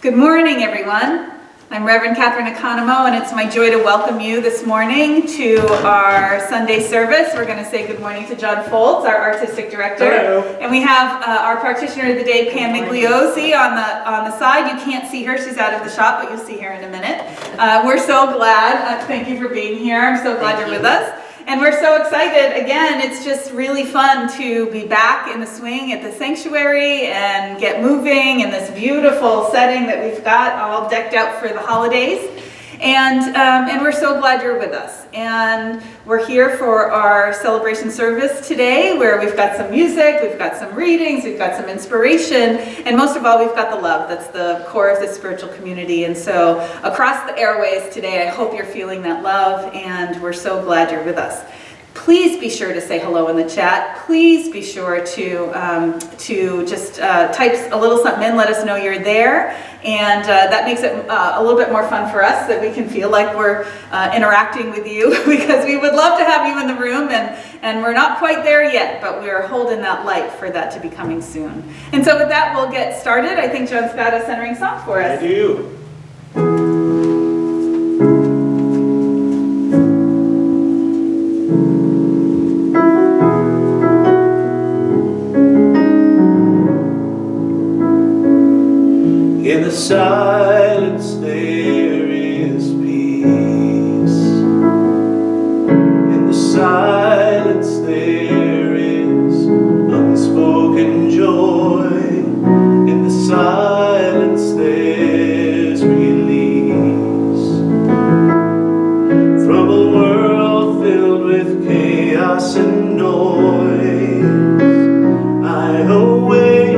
Good morning, everyone. I'm Rev Katherine Economou, and it's my joy to welcome you this morning to our Sunday service. We're going to say good morning to John Foltz, our artistic director. Hello. And we have our practitioner of the day, Pam Migliozzi, on the side. You can't see her; she's out of the shot, but you'll see her in a minute. We're so glad. Thank you for being here. I'm so glad you're with us. And we're so excited. Again, it's just really fun to be back in the swing at the sanctuary and get moving in this beautiful setting that we've got all decked out for the holidays. And we're so glad you're with us. And we're here for our celebration service today, where we've got some music, we've got some readings, we've got some inspiration, and most of all, we've got the love. That's the core of the spiritual community. And so across the airways today, I hope you're feeling that love, and we're so glad you're with us. Please be sure to say hello in the chat. Please be sure to just type a little something in, let us know you're there. And that makes it a little bit more fun for us, that we can feel like we're interacting with you, because we would love to have you in the room, and we're not quite there yet, but we're holding that light for that to be coming soon. And so with that, we'll get started. I think John's got a centering song for us. I do. In the silence there is peace. In the silence there is unspoken joy. In the silence there's release. From a world filled with chaos and noise, I awake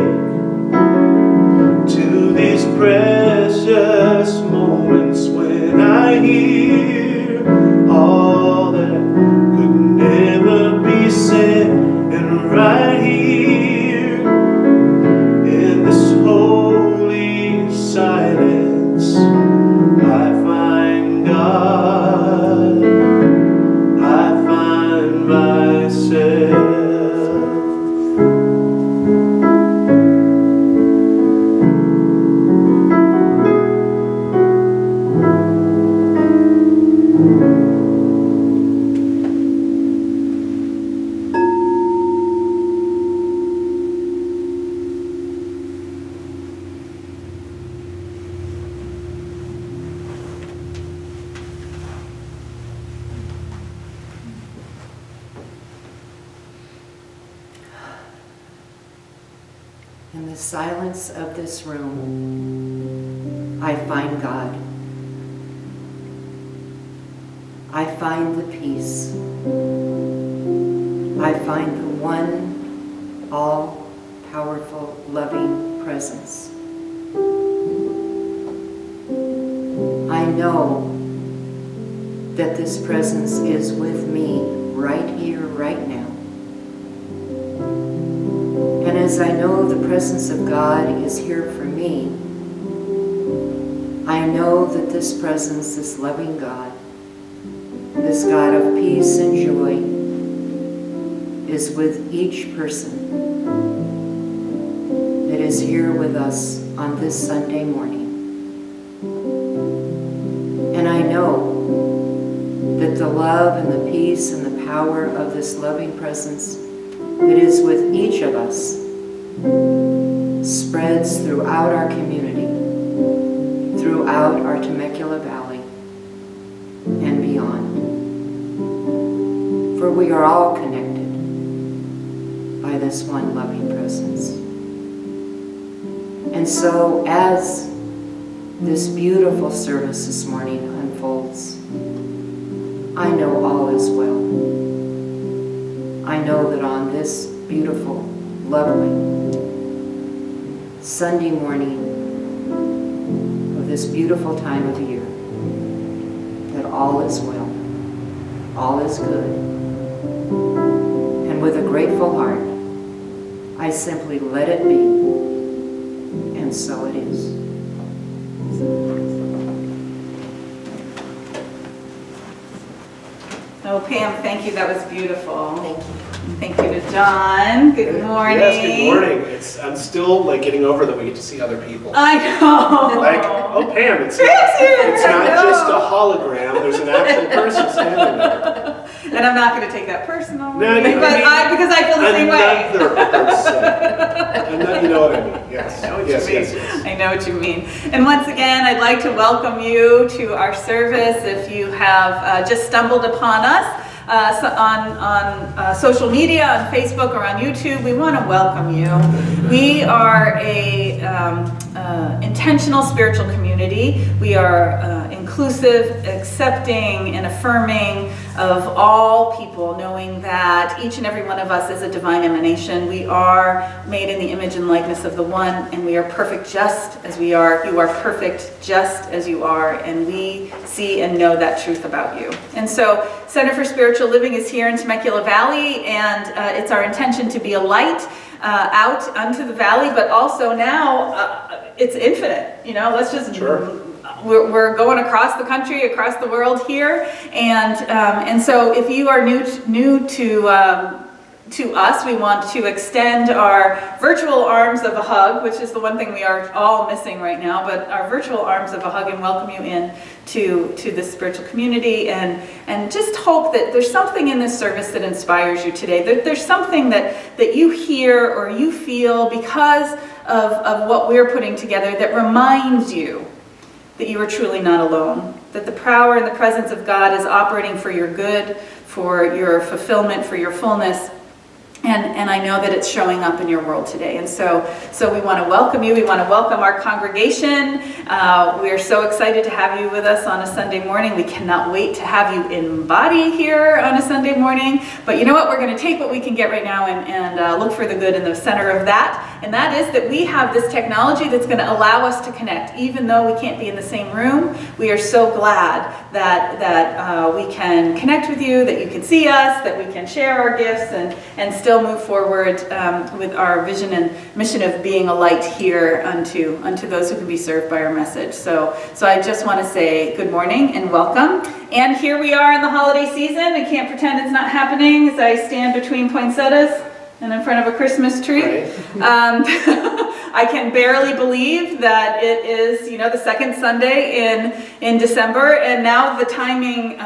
to these precious moments when I hear all that could never be said, and right here in this holy silence I find God, I find myself. In the silence of this room, I find God. I find the peace. I find the one all-powerful, loving presence. I know that this presence is with me right here, right now. And as I know the presence of God is here for me, I know that this presence, this loving God, this God of peace and joy, is with each person that is here with us on this Sunday morning. And I know that the love and the peace and the power of this loving presence that is with each of us spreads throughout our community, throughout our Temecula Valley, and beyond. For we are all connected by this one loving presence. And so as this beautiful service this morning unfolds, I know all is well. I know that on this beautiful, lovely Sunday morning of this beautiful time of year, that all is well, all is good. And with a grateful heart, I simply let it be, and so it is. Oh, Pam, thank you. That was beautiful. Thank you. Thank you to John. Good morning. Yes, good morning. I'm still like getting over that we get to see other people. I know. Like, oh Pam, it's Pam's here. not I know. just a hologram. There's an actual person standing there. And I'm not going to take that personal. No, you- because I feel the same way. Another person. You know what I mean? Yes. I know what yes, you mean. yes, yes. I know what you mean. And once again, I'd like to welcome you to our service. If you have just stumbled upon us on social media, on Facebook or on YouTube, we want to welcome you. We are a intentional spiritual community. We are inclusive, accepting, and affirming of all people, knowing that each and every one of us is a divine emanation. We are made in the image and likeness of the One, and we are perfect just as we are. You are perfect just as you are, and we see and know that truth about you. And so, Center for Spiritual Living is here in Temecula Valley, and it's our intention to be a light out unto the valley, but also now it's infinite. You know, let's just. Sure. We're going across the country, across the world here, and so if you are new to us, we want to extend our virtual arms of a hug, which is the one thing we are all missing right now, but our virtual arms of a hug, and welcome you in to this spiritual community, and just hope that there's something in this service that inspires you today. There's something that you hear or you feel because of what we're putting together that reminds you that you are truly not alone, that the power and the presence of God is operating for your good, for your fulfillment, for your fullness. And I know that it's showing up in your world today. And so we want to welcome you. We want to welcome our congregation. We are so excited to have you with us on a Sunday morning. We cannot wait to have you in body here on a Sunday morning. But you know what? We're going to take what we can get right now and look for the good in the center of that. And that is that we have this technology that's going to allow us to connect. Even though we can't be in the same room, we are so glad that we can connect with you, that you can see us, that we can share our gifts and still move forward with our vision and mission of being a light here unto those who can be served by our message. So I just want to say good morning and welcome. And here we are in the holiday season. I can't pretend it's not happening as I stand between poinsettias and in front of a Christmas tree. Right. I can barely believe that it is, the second Sunday in December, and now the timing,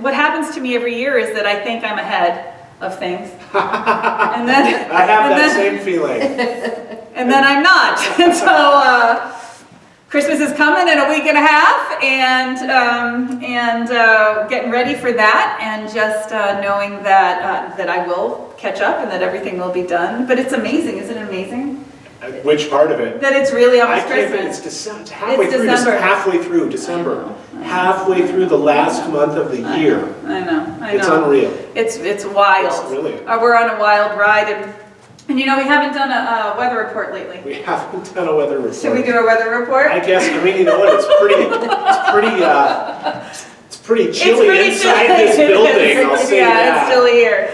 what happens to me every year is that I think I'm ahead of things. And then I have that same feeling. And then I'm not. And so Christmas is coming in a week and a half, and getting ready for that, and just knowing that I will catch up and that everything will be done. But it's amazing, isn't it amazing? Which part of it? That it's really almost I can't Christmas. It's December. It's halfway It's through. December. Halfway through December. Halfway through the last month of the year. I know. It's unreal. It's wild. It's really. We're on a wild ride, and we haven't done a weather report lately. We haven't done a weather report. Should we do a weather report? I guess. You know what? It's pretty chilly inside this building. I'll say that. It's chilly here.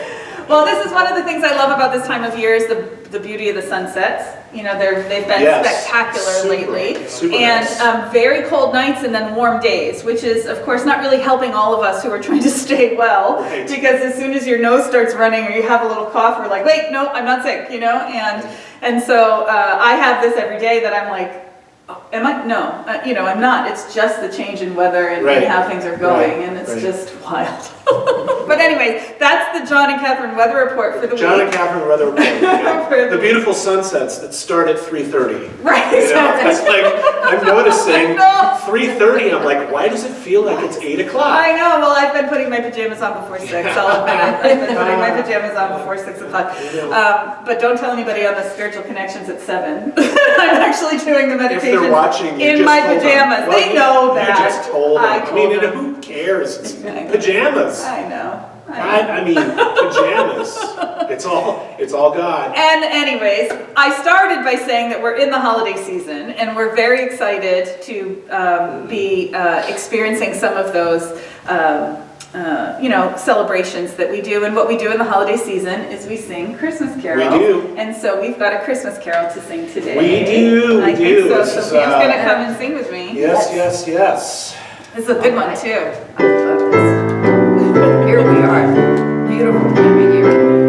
Well, this is one of the things I love about this time of year is the beauty of the sunsets. They've been spectacular lately. Super and nice. Very cold nights and then warm days, which is, of course, not really helping all of us who are trying to stay well. Right. Because as soon as your nose starts running or you have a little cough, we're like, wait, no, I'm not sick, And so I have this every day that I'm like, am I? No, I'm not. It's just the change in weather and how things are going, and it's just wild. But anyways, that's the John and Catherine weather report for the John week. and Catherine weather report. The beautiful sunsets that start at 3:30. Right. It's like I'm noticing No. 3:30. I'm like, why does it feel like it's 8 o'clock? I know. Well, I've been putting my pajamas on before 6. I'll admit it. I've been putting my pajamas on before 6 o'clock. But don't tell anybody on the Spiritual Connections at 7. I'm actually doing the meditation If they're watching, you in just my told them. pajamas. Well, They know that. You just told them. I told them. Who cares? It's I know. pajamas. I know. I mean, pajamas. It's all God. And anyways, I started by saying that we're in the holiday season, and we're very excited to be experiencing some of those, celebrations that we do. And what we do in the holiday season is we sing Christmas carols. We do. And so we've got a Christmas carol to sing today. We do. I think so. This So is, Pam's going to come and sing with me. Yes. This is a good one, too. I love this. Here we are. Beautiful time of year.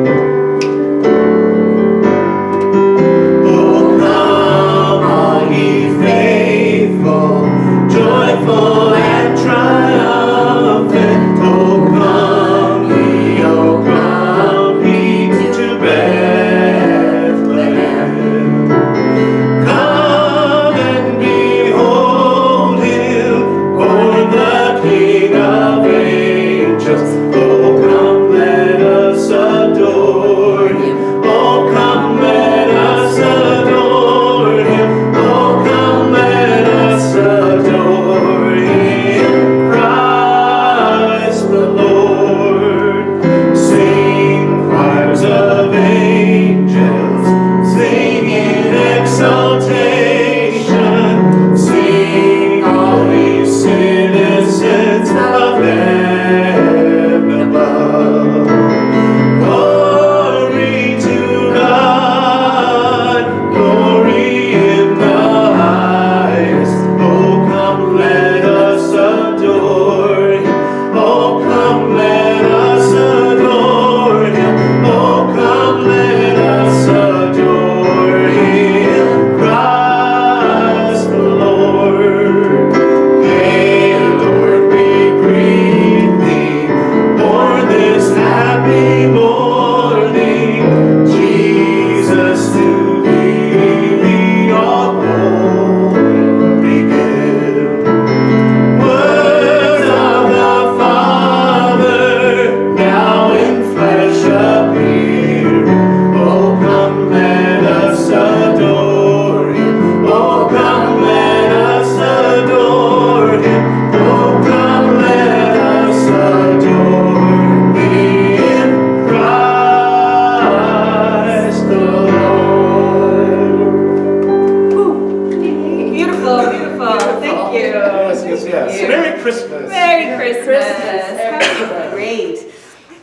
Christmas. Merry Christmas. Christmas. Great.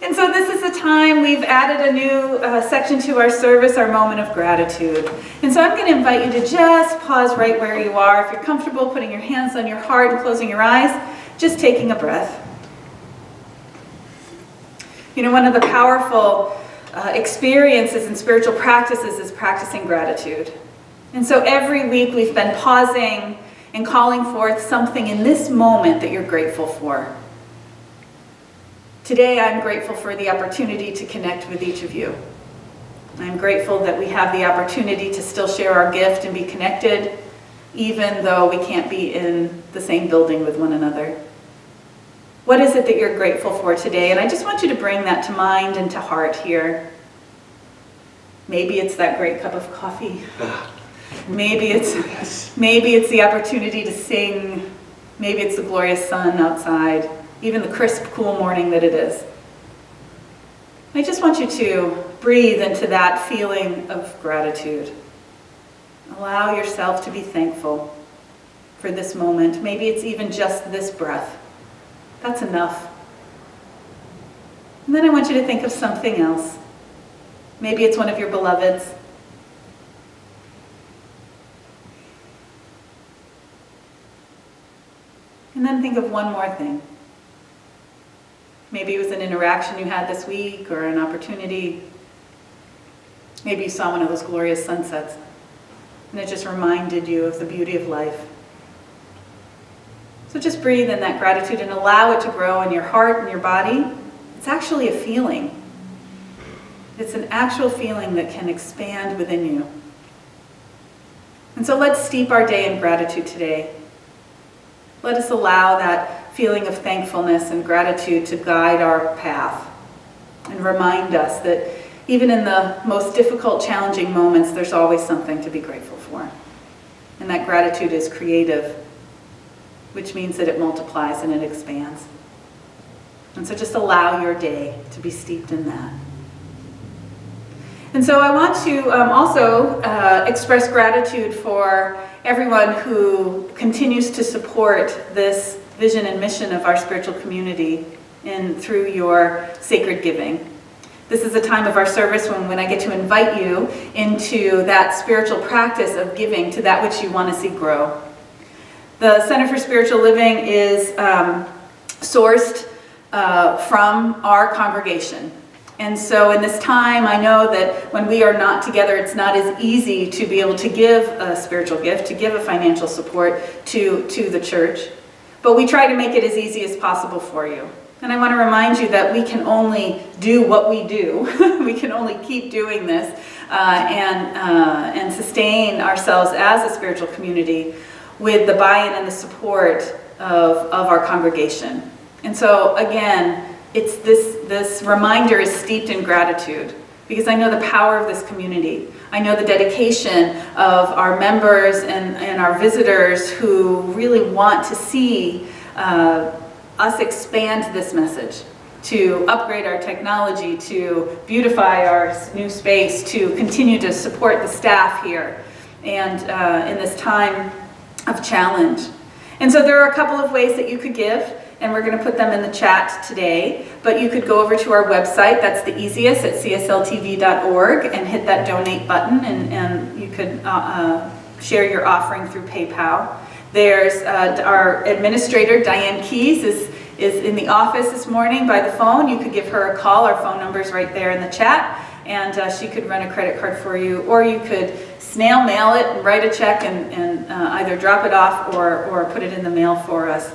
And so this is a time we've added a new section to our service, our moment of gratitude. And so I'm going to invite you to just pause right where you are. If you're comfortable putting your hands on your heart and closing your eyes, just taking a breath. You know, one of the powerful experiences in spiritual practices is practicing gratitude. And so every week we've been pausing and calling forth something in this moment that you're grateful for. Today, I'm grateful for the opportunity to connect with each of you. I'm grateful that we have the opportunity to still share our gift and be connected, even though we can't be in the same building with one another. What is it that you're grateful for today? And I just want you to bring that to mind and to heart here. Maybe it's that great cup of coffee. Maybe it's the opportunity to sing. Maybe it's the glorious sun outside. Even the crisp, cool morning that it is. I just want you to breathe into that feeling of gratitude. Allow yourself to be thankful for this moment. Maybe it's even just this breath. That's enough. And then I want you to think of something else. Maybe it's one of your beloveds. And then think of one more thing. Maybe it was an interaction you had this week or an opportunity. Maybe you saw one of those glorious sunsets and it just reminded you of the beauty of life. So just breathe in that gratitude and allow it to grow in your heart and your body. It's actually a feeling. It's an actual feeling that can expand within you. And so let's steep our day in gratitude today. Let us allow that feeling of thankfulness and gratitude to guide our path and remind us that even in the most difficult, challenging moments, there's always something to be grateful for. And that gratitude is creative, which means that it multiplies and it expands. And so just allow your day to be steeped in that. And so I want to also express gratitude for everyone who continues to support this vision and mission of our spiritual community through your sacred giving. This is a time of our service when I get to invite you into that spiritual practice of giving to that which you want to see grow. The Center for Spiritual Living is sourced from our congregation. And so in this time, I know that when we are not together, it's not as easy to be able to give a spiritual gift, to give a financial support to the church. But we try to make it as easy as possible for you. And I want to remind you that we can only do what we do. We can only keep doing this and sustain ourselves as a spiritual community with the buy-in and the support of our congregation. And so again, it's this reminder is steeped in gratitude because I know the power of this community. I know the dedication of our members and our visitors who really want to see us expand this message, to upgrade our technology, to beautify our new space, to continue to support the staff here and in this time of challenge. And so there are a couple of ways that you could give, and we're going to put them in the chat today. But you could go over to our website, that's the easiest, at CSLTV.org, and hit that donate button, and you could share your offering through PayPal. There's our administrator, Diane Keys, is in the office this morning by the phone. You could give her a call. Our phone number's right there in the chat, and she could run a credit card for you, or you could snail mail it and write a check and either drop it off or put it in the mail for us.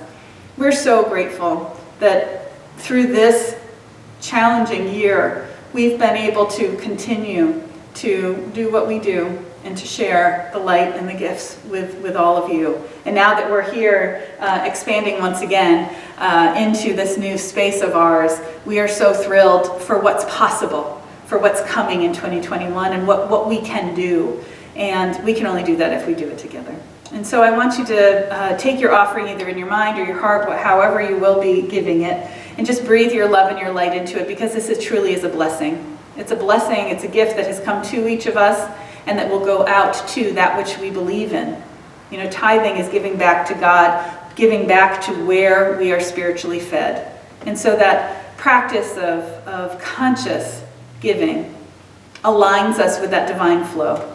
We're so grateful that through this challenging year, we've been able to continue to do what we do and to share the light and the gifts with all of you. And now that we're here expanding once again into this new space of ours, we are so thrilled for what's possible, for what's coming in 2021 and what we can do. And we can only do that if we do it together. And so I want you to take your offering either in your mind or your heart, however you will be giving it, and just breathe your love and your light into it, because this truly is a blessing. It's a blessing, it's a gift that has come to each of us and that will go out to that which we believe in. You know, tithing is giving back to God giving back to where we are spiritually fed. And so that practice of conscious giving aligns us with that divine flow.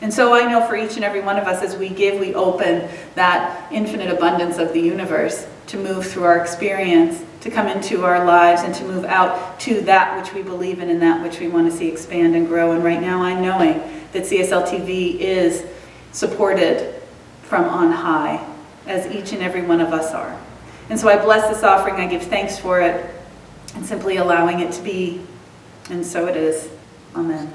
And so I know for each and every one of us, as we give, we open that infinite abundance of the universe to move through our experience, to come into our lives, and to move out to that which we believe in and that which we want to see expand and grow. And right now I'm knowing that CSLTV is supported from on high, as each and every one of us are. And so I bless this offering, I give thanks for it, and simply allowing it to be, and so it is. Amen.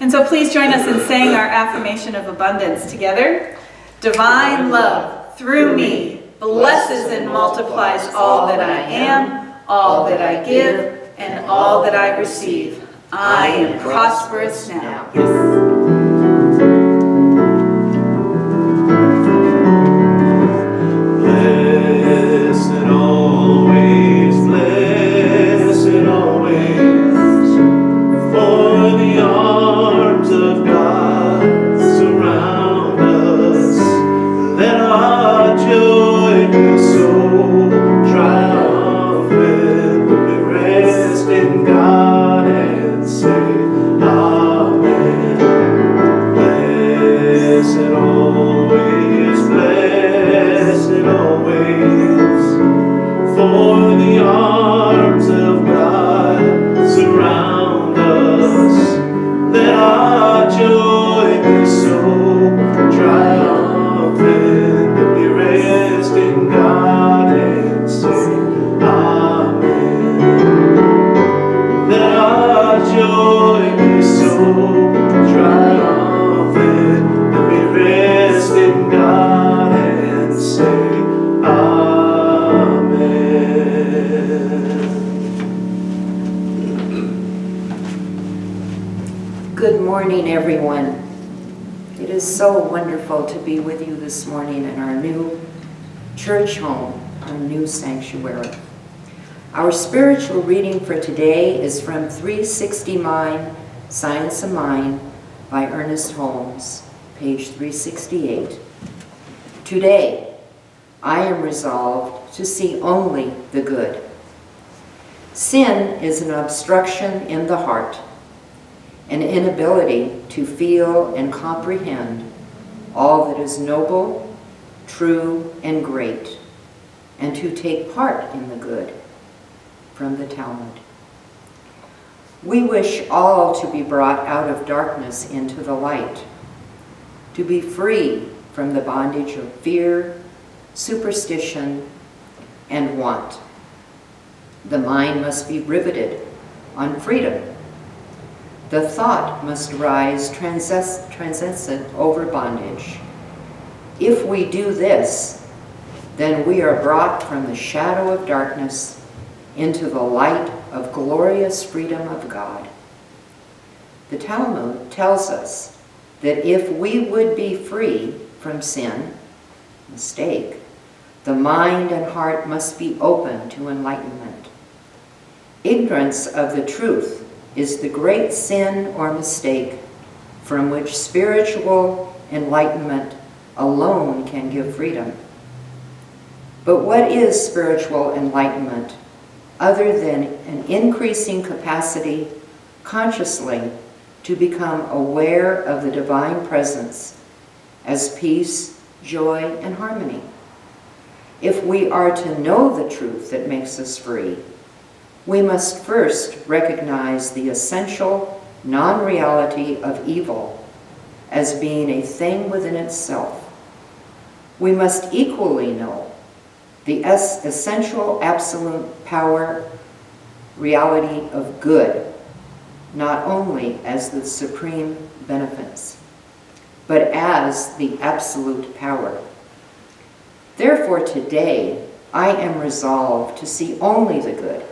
And so please join us in saying our affirmation of abundance together. Divine love through me blesses and multiplies all that I am, all that I give, and all that I receive. I am prosperous now. Yes. Good morning, everyone. It is so wonderful to be with you this morning in our new church home, our new sanctuary. Our spiritual reading for today is from 360 Mind, Science of Mind by Ernest Holmes, page 368. Today, I am resolved to see only the good. Sin is an obstruction in the heart, an inability to feel and comprehend all that is noble, true, and great, and to take part in the good. From the Talmud. We wish all to be brought out of darkness into the light, to be free from the bondage of fear, superstition, and want. The mind must be riveted on freedom. The thought must rise transcendent over bondage. If we do this, then we are brought from the shadow of darkness into the light of glorious freedom of God. The Talmud tells us that if we would be free from sin, mistake, the mind and heart must be open to enlightenment. Ignorance of the truth is the great sin or mistake from which spiritual enlightenment alone can give freedom. But what is spiritual enlightenment other than an increasing capacity consciously to become aware of the divine presence as peace, joy, and harmony? If we are to know the truth that makes us free, we must first recognize the essential non-reality of evil as being a thing within itself. We must equally know the essential absolute power, reality of good, not only as the supreme benefits, but as the absolute power. Therefore today, I am resolved to see only the good,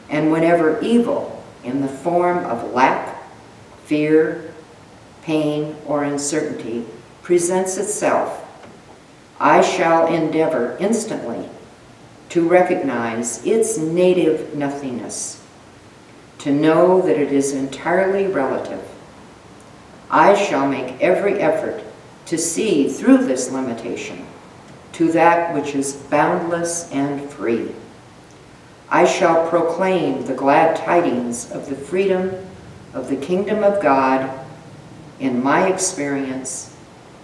and whenever evil in the form of lack, fear, pain, or uncertainty presents itself, I shall endeavor instantly to recognize its native nothingness, to know that it is entirely relative. I shall make every effort to see through this limitation, to that which is boundless and free. I shall proclaim the glad tidings of the freedom of the kingdom of God in my experience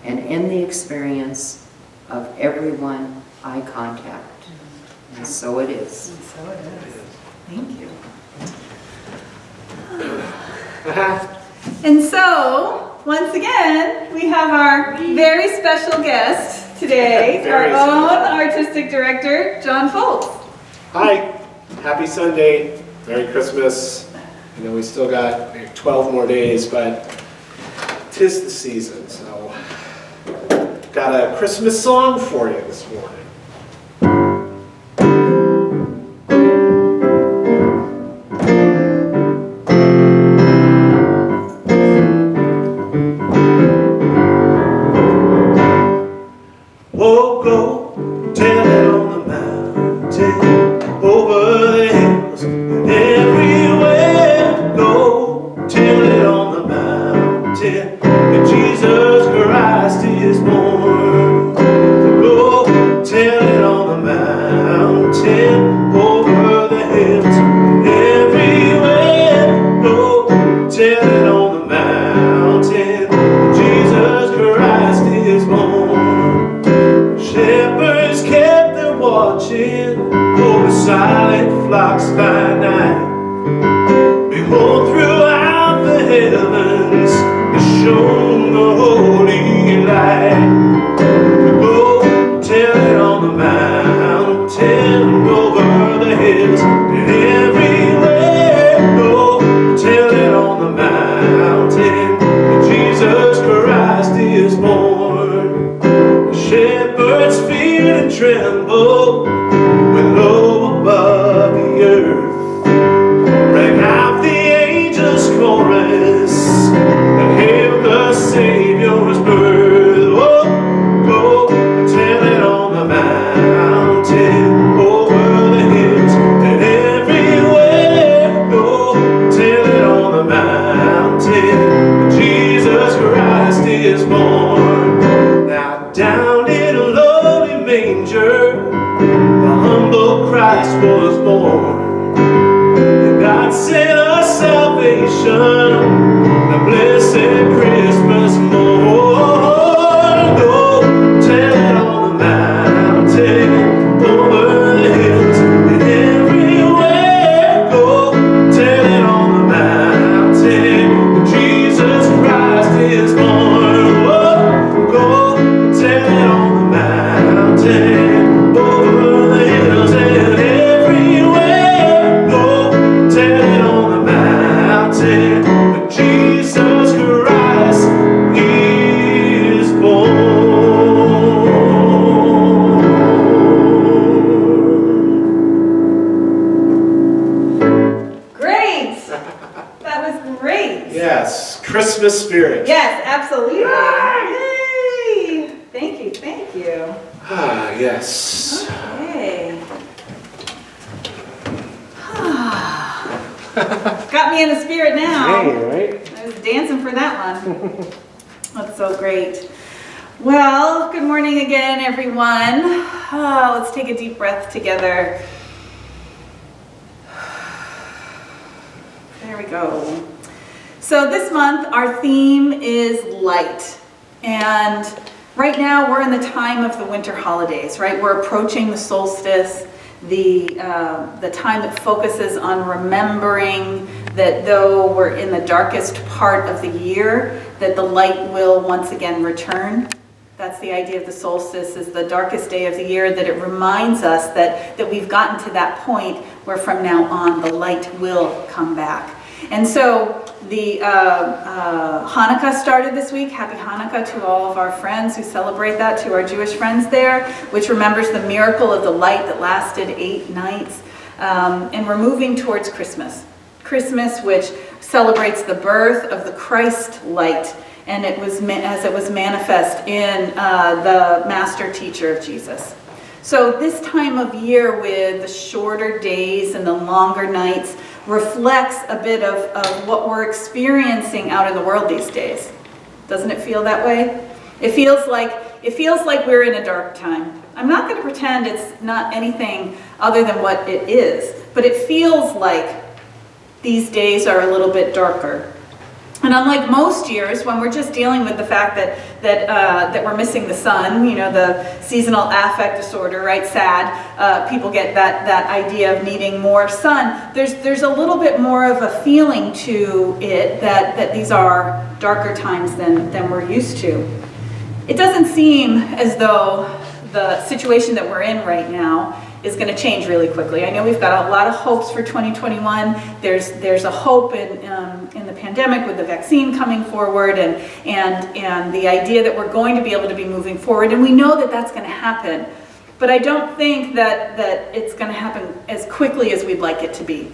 and in the experience of everyone I contact. And so it is. And so it is. Thank you. And so, once again, we have our very special guest today, our Very own special. artistic director, John Foltz. Hi, happy Sunday, Merry Christmas. I know we still got 12 more days, but 'tis the season, so got a Christmas song for you this morning. Oh, go tell it on the mountain, over the hills, and everywhere. Go tell it on the mountain, that Jesus Christ is born. Go tell it on the mountain, over the hills, and everywhere. Go tell it on the mountain, that Jesus Christ is born. Shepherds kept their watching over silent flocks by night. Behold, throughout the heavens is shone the holy light. Go tell it on the mountain, over the hills, and everywhere. Go tell it on the mountain, that Jesus Christ is born. Shepherds feared and trembled when low above the earth rang out the angels' chorus that hailed the Savior's birth. Oh, go tell it on the mountain, over the hills, and everywhere. Go tell it on the mountain, that Jesus Christ is born. Now down in a lowly manger, the humble Christ was born. And God sent us salvation, the blessed Christmas morn. Go tell it on the mountain, over the hills, and everywhere. Go tell it on the mountain, that Jesus Christ is born. Oh, go tell it on the mountain, over the hills, and everywhere. Go tell it on the mountain, that Jesus Christ is born. Great! That was great. Yes, Christmas spirit. Yes, absolutely. Yay! Thank you, thank you. Ah, yes. Okay. Got me in the spirit now. Hey, right? I was dancing for that one. That's so great. Well, good morning again, everyone. Let's take a deep breath together. There we go. So this month, our theme is light. And right now, we're in the time of the winter holidays, right? We're approaching the solstice, the time that focuses on remembering that though we're in the darkest part of the year, that the light will once again return. That's the idea of the solstice, is the darkest day of the year, that it reminds us that we've gotten to that point where from now on the light will come back. And so the Hanukkah started this week. Happy Hanukkah to all of our friends who celebrate that, to our Jewish friends there, which remembers the miracle of the light that lasted 8 nights. And we're moving towards Christmas. Christmas, which celebrates the birth of the Christ light, and it was as it was manifest in the master teacher of Jesus. So this time of year, with the shorter days and the longer nights, reflects a bit of what we're experiencing out in the world these days. Doesn't it feel that way? It feels like it feels like we're in a dark time. I'm not going to pretend it's not anything other than what it is, but it feels like these days are a little bit darker. And unlike most years, when we're just dealing with the fact that we're missing the sun, you know, the seasonal affect disorder, right? SAD, people get that idea of needing more sun. There's a little bit more of a feeling to it that these are darker times than we're used to. It doesn't seem as though the situation that we're in right now is going to change really quickly. I know we've got a lot of hopes for 2021. There's a hope in the pandemic with the vaccine coming forward and the idea that we're going to be able to be moving forward, and we know that that's going to happen. But I don't think that it's going to happen as quickly as we'd like it to be.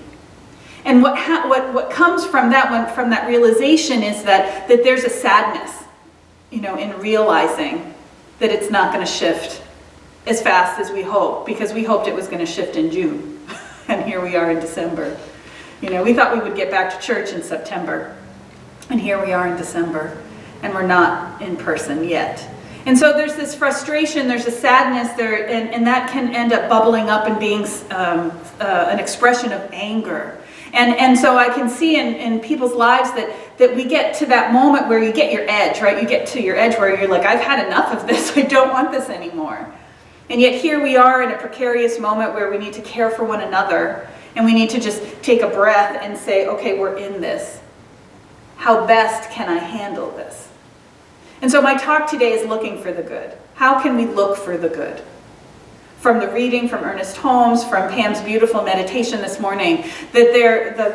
And what comes from that realization is that there's a sadness, you know, in realizing that it's not going to shift as fast as we hope, because we hoped it was going to shift in June, and here we are in December. You know, we thought we would get back to church in September, and here we are in December, and we're not in person yet. And so there's this frustration, there's a sadness there, and that can end up bubbling up and being an expression of anger. And so I can see in people's lives that we get to that moment where you get your edge, right? You get to your edge where you're like, I've had enough of this, I don't want this anymore. And yet here we are in a precarious moment where we need to care for one another, and we need to just take a breath and say, okay, we're in this. How best can I handle this? And so my talk today is looking for the good. How can we look for the good? From the reading from Ernest Holmes, from Pam's beautiful meditation this morning, that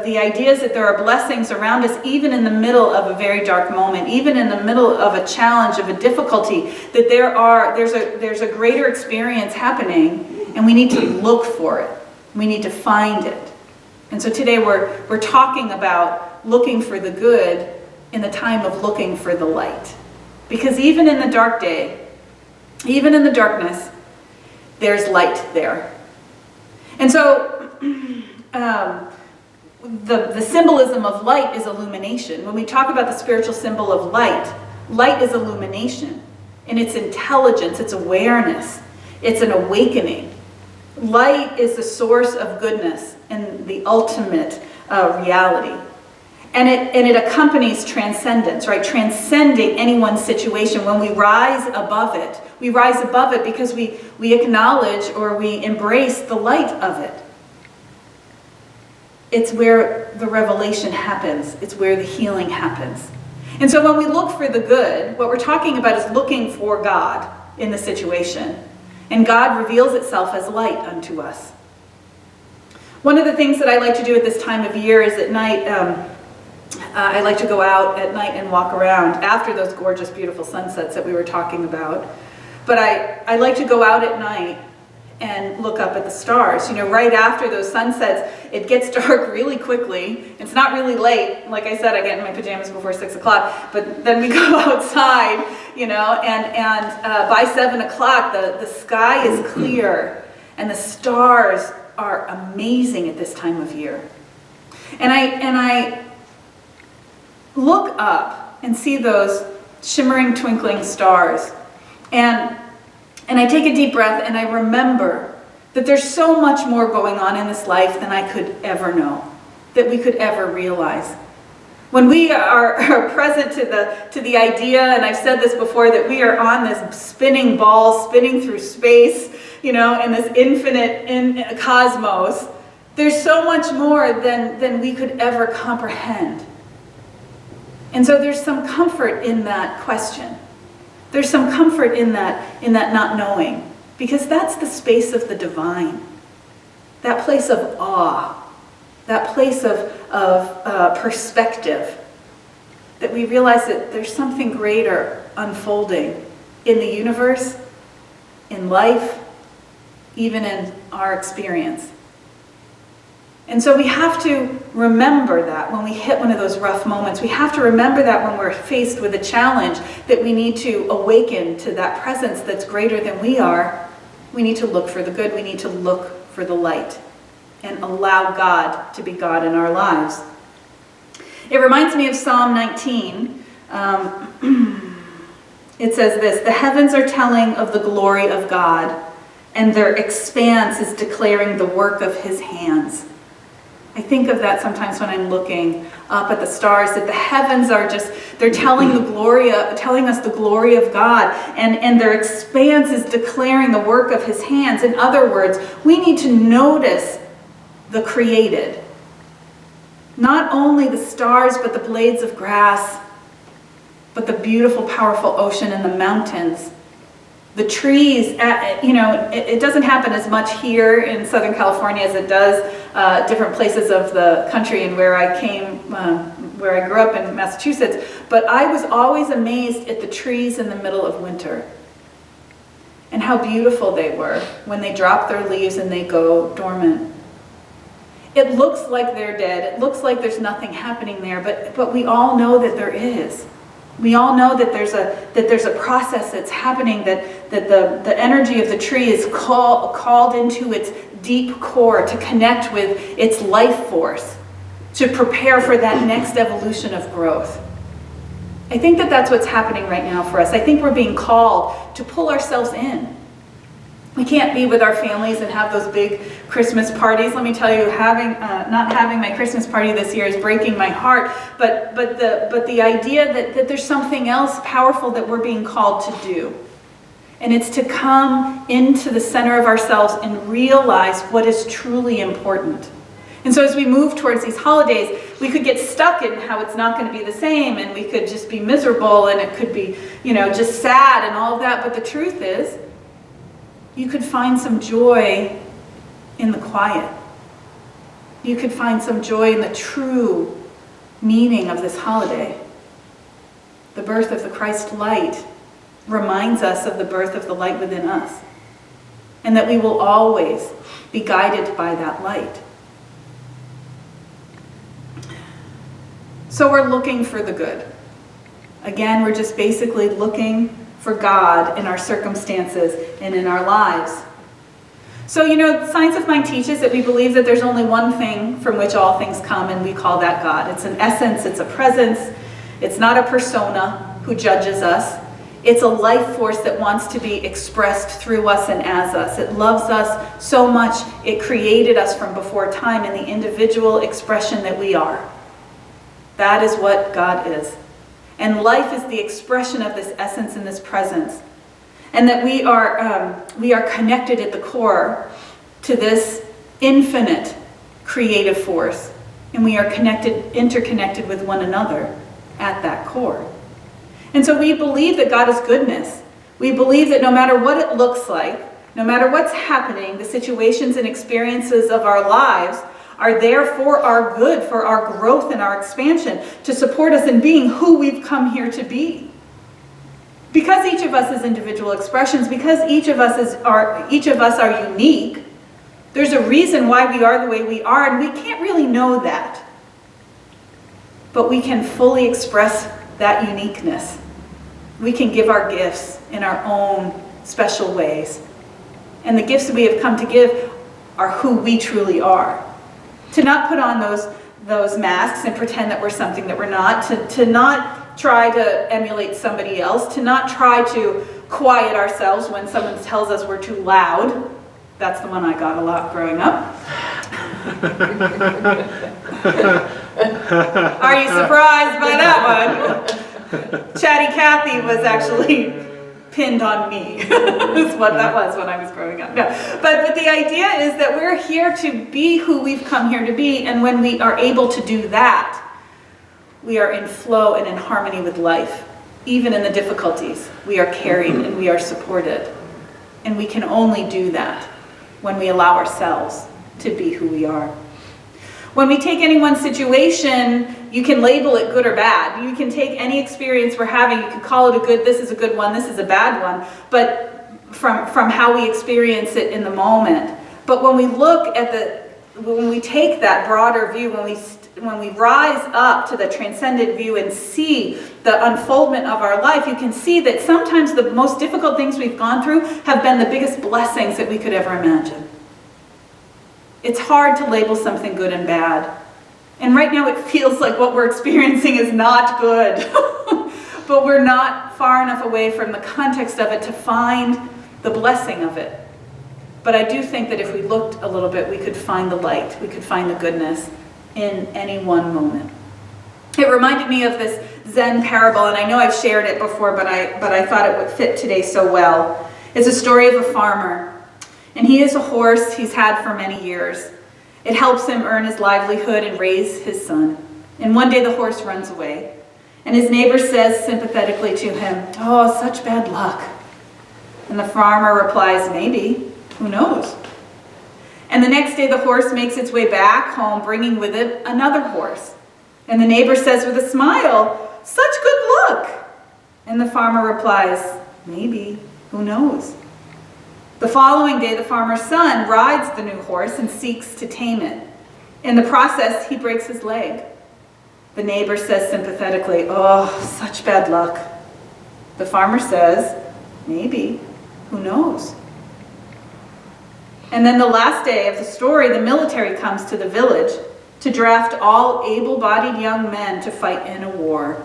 the idea is that there are blessings around us even in the middle of a very dark moment, even in the middle of a challenge, of a difficulty, that there's a greater experience happening, and we need to look for it. We need to find it. And so today we're talking about looking for the good in the time of looking for the light. Because even in the dark day, even in the darkness, there's light there. And so the symbolism of light is illumination. When we talk about the spiritual symbol of light, light is illumination. And it's intelligence, it's awareness, it's an awakening. Light is the source of goodness and the ultimate reality. And it accompanies transcendence, right? Transcending anyone's situation. When we rise above it because we acknowledge or we embrace the light of it. It's where the revelation happens. It's where the healing happens. And so when we look for the good, what we're talking about is looking for God in the situation. And God reveals itself as light unto us. One of the things that I like to do at this time of year is at night, I like to go out at night and walk around after those gorgeous, beautiful sunsets that we were talking about. But I like to go out at night and look up at the stars. You know, right after those sunsets, it gets dark really quickly. It's not really late. Like I said, I get in my pajamas before 6 o'clock, but then we go outside, you know, and by 7 o'clock, the sky is clear and the stars are amazing at this time of year. And I look up and see those shimmering, twinkling stars. And I take a deep breath and I remember that there's so much more going on in this life than I could ever know, that we could ever realize. When we are present to the idea, and I've said this before, that we are on this spinning ball, spinning through space, you know, in this infinite cosmos, there's so much more than we could ever comprehend. And so there's some comfort in that question. There's some comfort in that not knowing, because that's the space of the divine, that place of awe, that place of perspective, that we realize that there's something greater unfolding in the universe, in life, even in our experience. And so we have to remember that when we hit one of those rough moments. We have to remember that when we're faced with a challenge, that we need to awaken to that presence that's greater than we are. We need to look for the good. We need to look for the light and allow God to be God in our lives. It reminds me of Psalm 19. It says this: the heavens are telling of the glory of God, and their expanse is declaring the work of his hands. I think of that sometimes when I'm looking up at the stars, that the heavens are just, they're telling us the glory of God, and their expanse is declaring the work of his hands. In other words, we need to notice the created. Not only the stars, but the blades of grass, but the beautiful, powerful ocean and the mountains. The trees, it doesn't happen as much here in Southern California as it does different places of the country and where I grew up in Massachusetts. But I was always amazed at the trees in the middle of winter and how beautiful they were when they drop their leaves and they go dormant. It looks like they're dead. It looks like there's nothing happening there, but we all know that there is. We all know that there's a process that's happening, that the energy of the tree is called into its deep core to connect with its life force, to prepare for that next evolution of growth. I think that that's what's happening right now for us. I think we're being called to pull ourselves in. We can't be with our families and have those big Christmas parties. Let me tell you, not having my Christmas party this year is breaking my heart. But the idea that there's something else powerful that we're being called to do. And it's to come into the center of ourselves and realize what is truly important. And so as we move towards these holidays, we could get stuck in how it's not going to be the same, and we could just be miserable, and it could be, just sad and all of that. But the truth is, you could find some joy in the quiet. You could find some joy in the true meaning of this holiday. The birth of the Christ light reminds us of the birth of the light within us, and that we will always be guided by that light. So we're looking for the good. Again, we're just basically looking for God in our circumstances and in our lives. So, science of mind teaches that we believe that there's only one thing from which all things come, and we call that God. It's an essence, it's a presence, it's not a persona who judges us. It's a life force that wants to be expressed through us and as us. It loves us so much, it created us from before time in the individual expression that we are. That is what God is. And life is the expression of this essence and this presence. And that we are connected at the core to this infinite creative force. And we are interconnected with one another at that core. And so we believe that God is goodness. We believe that no matter what it looks like, no matter what's happening, the situations and experiences of our lives are there for our good, for our growth and our expansion, to support us in being who we've come here to be. Because each of us is individual expressions, because each of us are unique, there's a reason why we are the way we are, and we can't really know that. But we can fully express that uniqueness. We can give our gifts in our own special ways. And the gifts that we have come to give are who we truly are. To not put on those masks and pretend that we're something that we're not, to not try to emulate somebody else, to not try to quiet ourselves when someone tells us we're too loud. That's the one I got a lot growing up. Are you surprised by that one? Chatty Cathy was actually pinned on me. Is what that was when I was growing up. No. But the idea is that we're here to be who we've come here to be, and when we are able to do that, we are in flow and in harmony with life. Even in the difficulties, we are carried and we are supported. And we can only do that when we allow ourselves to be who we are. When we take any one situation, you can label it good or bad. You can take any experience we're having, you can call it this is a good one, this is a bad one, but from how we experience it in the moment. But when we look at when we take that broader view, when we rise up to the transcendent view and see the unfoldment of our life, you can see that sometimes the most difficult things we've gone through have been the biggest blessings that we could ever imagine. It's hard to label something good and bad. And right now it feels like what we're experiencing is not good. But we're not far enough away from the context of it to find the blessing of it. But I do think that if we looked a little bit, we could find the light, we could find the goodness in any one moment. It reminded me of this Zen Parable, and I know I've shared it before, but I thought it would fit today so well. It's a story of a farmer, and he has a horse he's had for many years. It helps him earn his livelihood and raise his son. And one day the horse runs away, and his neighbor says sympathetically to him, "Oh, such bad luck." And the farmer replies, "Maybe, who knows?" And the next day the horse makes its way back home, bringing with it another horse. And the neighbor says with a smile, "Such good luck." And the farmer replies, "Maybe, who knows?" The following day, the farmer's son rides the new horse and seeks to tame it. In the process, he breaks his leg. The neighbor says sympathetically, "Oh, such bad luck." The farmer says, "Maybe, who knows?" And then the last day of the story, the military comes to the village to draft all able-bodied young men to fight in a war.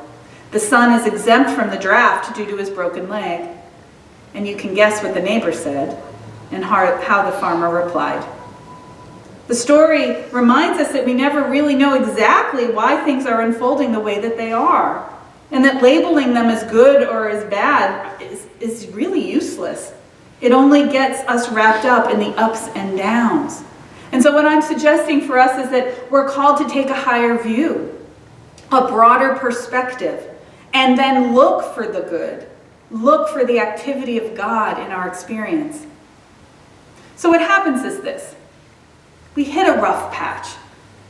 The son is exempt from the draft due to his broken leg. And you can guess what the neighbor said and how the farmer replied. The story reminds us that we never really know exactly why things are unfolding the way that they are, and that labeling them as good or as bad is really useless. It only gets us wrapped up in the ups and downs. And so what I'm suggesting for us is that we're called to take a higher view, a broader perspective, and then look for the good. Look for the activity of God in our experience. So what happens is this. We hit a rough patch,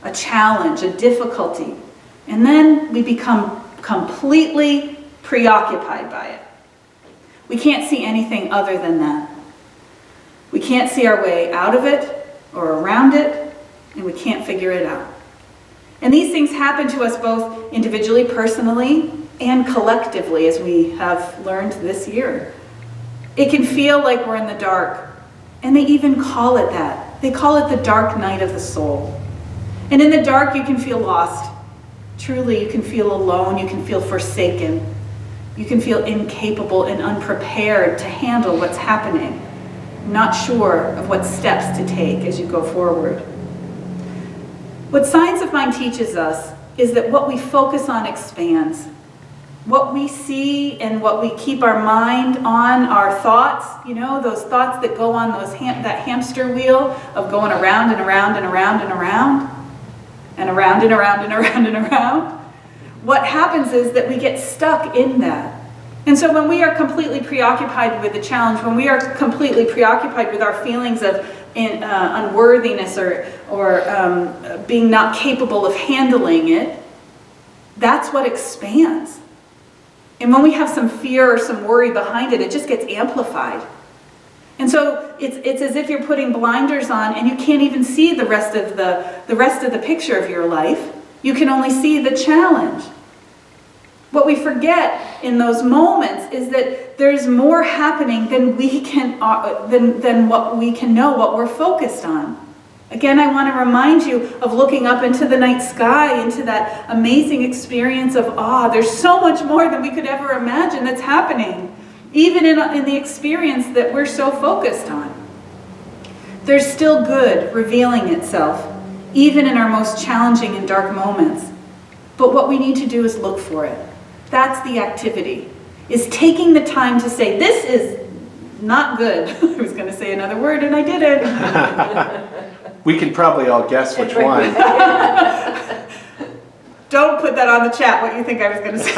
a challenge, a difficulty, and then we become completely preoccupied by it. We can't see anything other than that. We can't see our way out of it or around it, and we can't figure it out. And these things happen to us both individually, personally, and collectively, as we have learned this year. It can feel like we're in the dark, and they even call it that. They call it the dark night of the soul. And in the dark, you can feel lost. Truly, you can feel alone, you can feel forsaken. You can feel incapable and unprepared to handle what's happening, not sure of what steps to take as you go forward. What Science of Mind teaches us is that what we focus on expands. What we see and what we keep our mind on, our thoughts, those thoughts that go on that hamster wheel of going around and around and around and around, and around and around and around and around. What happens is that we get stuck in that. And so when we are completely preoccupied with the challenge, when we are completely preoccupied with our feelings of unworthiness or being not capable of handling it, that's what expands. And when we have some fear or some worry behind it, it just gets amplified. And so it's as if you're putting blinders on and you can't even see the rest of the picture of your life. You can only see the challenge. What we forget in those moments is that there's more happening than we can than what we can know, what we're focused on. Again, I want to remind you of looking up into the night sky, into that amazing experience of awe. There's so much more than we could ever imagine that's happening, even in the experience that we're so focused on. There's still good revealing itself, even in our most challenging and dark moments. But what we need to do is look for it. That's the activity, is taking the time to say, this is not good. I was going to say another word and I didn't. We can probably all guess which one. Don't put that on the chat, what you think I was going to say.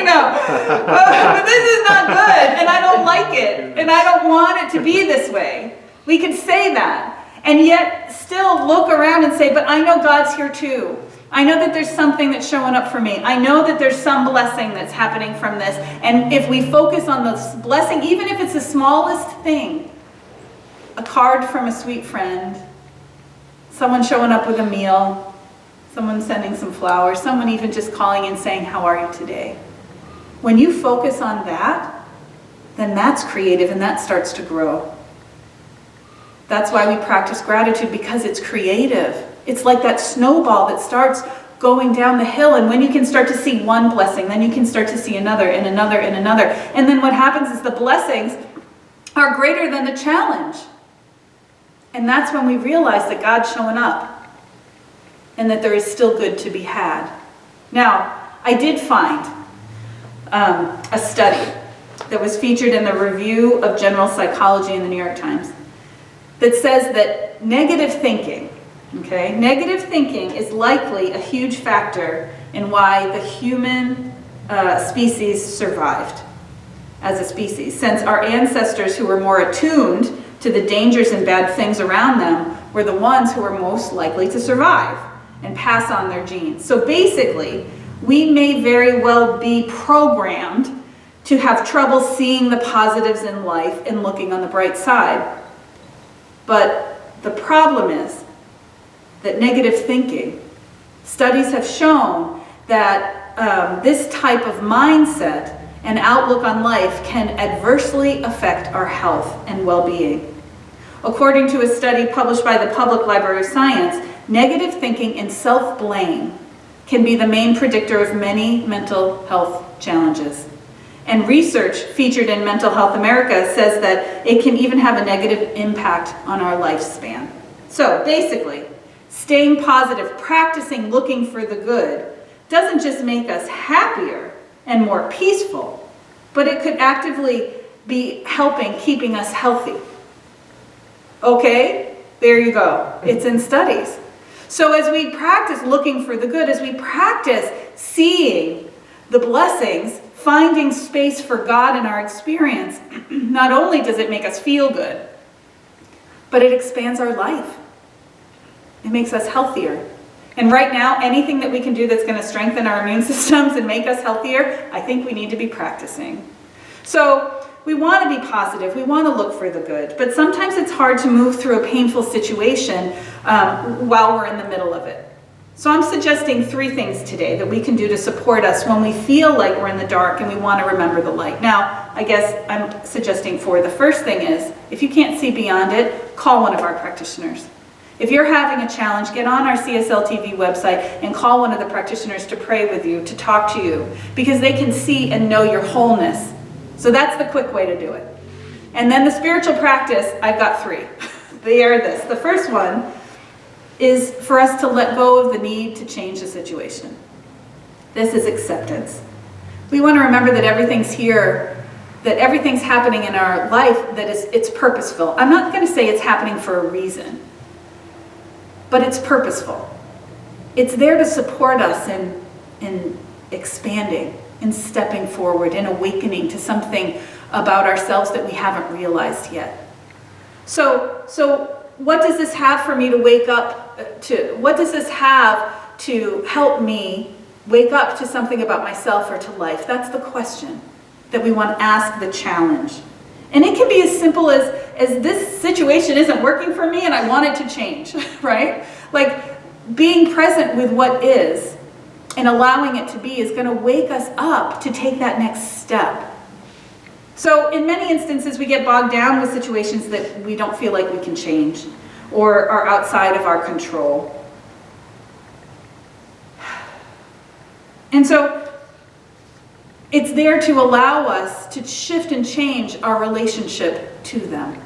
No. But this is not good, and I don't like it, and I don't want it to be this way. We could say that, and yet still look around and say, but I know God's here too. I know that there's something that's showing up for me. I know that there's some blessing that's happening from this, and if we focus on the blessing, even if it's the smallest thing, a card from a sweet friend, someone showing up with a meal, someone sending some flowers, someone even just calling and saying, how are you today? When you focus on that, then that's creative and that starts to grow. That's why we practice gratitude, because it's creative. It's like that snowball that starts going down the hill. And when you can start to see one blessing, then you can start to see another and another and another. And then what happens is the blessings are greater than the challenge. And that's when we realize that God's showing up and that there is still good to be had. Now, I did find a study that was featured in the Review of General Psychology in the New York Times that says that negative thinking is likely a huge factor in why the human species survived as a species, since our ancestors who were more attuned to the dangers and bad things around them were the ones who were most likely to survive and pass on their genes. So basically, we may very well be programmed to have trouble seeing the positives in life and looking on the bright side. But the problem is that negative thinking, studies have shown that this type of mindset and outlook on life can adversely affect our health and well-being. According to a study published by the Public Library of Science, negative thinking and self-blame can be the main predictor of many mental health challenges. And research featured in Mental Health America says that it can even have a negative impact on our lifespan. So basically, staying positive, practicing looking for the good, doesn't just make us happier and more peaceful, but it could actively be helping keeping us healthy. Okay, there you go. It's in studies. So as we practice looking for the good, as we practice seeing the blessings, finding space for God in our experience, not only does it make us feel good, but it expands our life. It makes us healthier. And right now, anything that we can do that's going to strengthen our immune systems and make us healthier, I think we need to be practicing. So we want to be positive. We want to look for the good. But sometimes it's hard to move through a painful situation while we're in the middle of it. So I'm suggesting 3 things today that we can do to support us when we feel like we're in the dark and we want to remember the light. Now, I guess I'm suggesting 4. The first thing is, if you can't see beyond it, call one of our practitioners. If you're having a challenge, get on our CSLTV website and call one of the practitioners to pray with you, to talk to you, because they can see and know your wholeness. So that's the quick way to do it. And then the spiritual practice, I've got 3. They are this. The first one is for us to let go of the need to change the situation. This is acceptance. We want to remember that everything's here, that everything's happening in our life, that it's purposeful. I'm not going to say it's happening for a reason, but it's purposeful. It's there to support us in expanding, in stepping forward, in awakening to something about ourselves that we haven't realized yet. So what does this have for me to wake up to? What does this have to help me wake up to something about myself or to life? That's the question that we want to ask, the challenge. And it can be as simple as this situation isn't working for me and I want it to change, right? Like being present with what is and allowing it to be is going to wake us up to take that next step. So in many instances, we get bogged down with situations that we don't feel like we can change or are outside of our control. And so it's there to allow us to shift and change our relationship to them.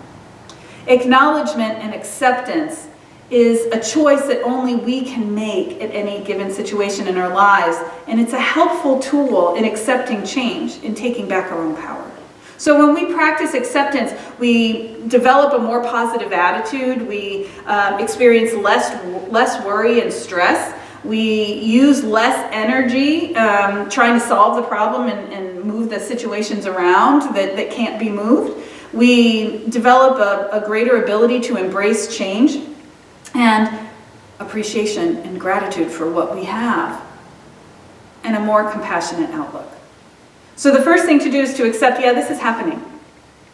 Acknowledgement and acceptance is a choice that only we can make at any given situation in our lives, and it's a helpful tool in accepting change, in taking back our own power. So when we practice acceptance, we develop a more positive attitude, we experience less worry and stress, we use less energy trying to solve the problem and move the situations around that can't be moved. We develop a greater ability to embrace change and appreciation and gratitude for what we have, and a more compassionate outlook. So the first thing to do is to accept, yeah, this is happening.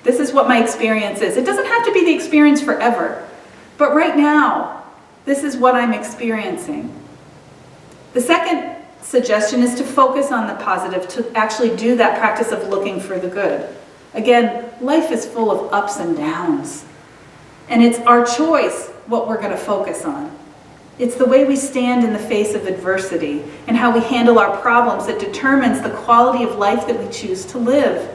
This is what my experience is. It doesn't have to be the experience forever, but right now, this is what I'm experiencing. The second suggestion is to focus on the positive, to actually do that practice of looking for the good. Again, life is full of ups and downs, and it's our choice what we're going to focus on. It's the way we stand in the face of adversity and how we handle our problems that determines the quality of life that we choose to live.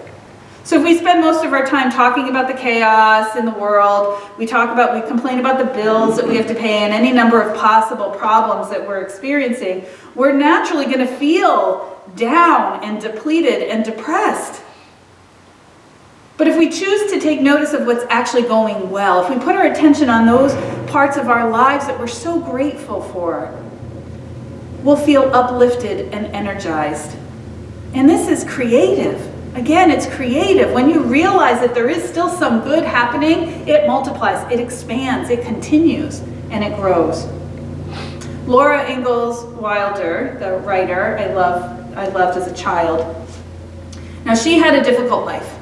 So if we spend most of our time talking about the chaos in the world, we complain about the bills that we have to pay and any number of possible problems that we're experiencing, we're naturally going to feel down and depleted and depressed. But if we choose to take notice of what's actually going well, if we put our attention on those parts of our lives that we're so grateful for, we'll feel uplifted and energized. And this is creative. Again, it's creative. When you realize that there is still some good happening, it multiplies, it expands, it continues, and it grows. Laura Ingalls Wilder, the writer I loved as a child. Now, she had a difficult life.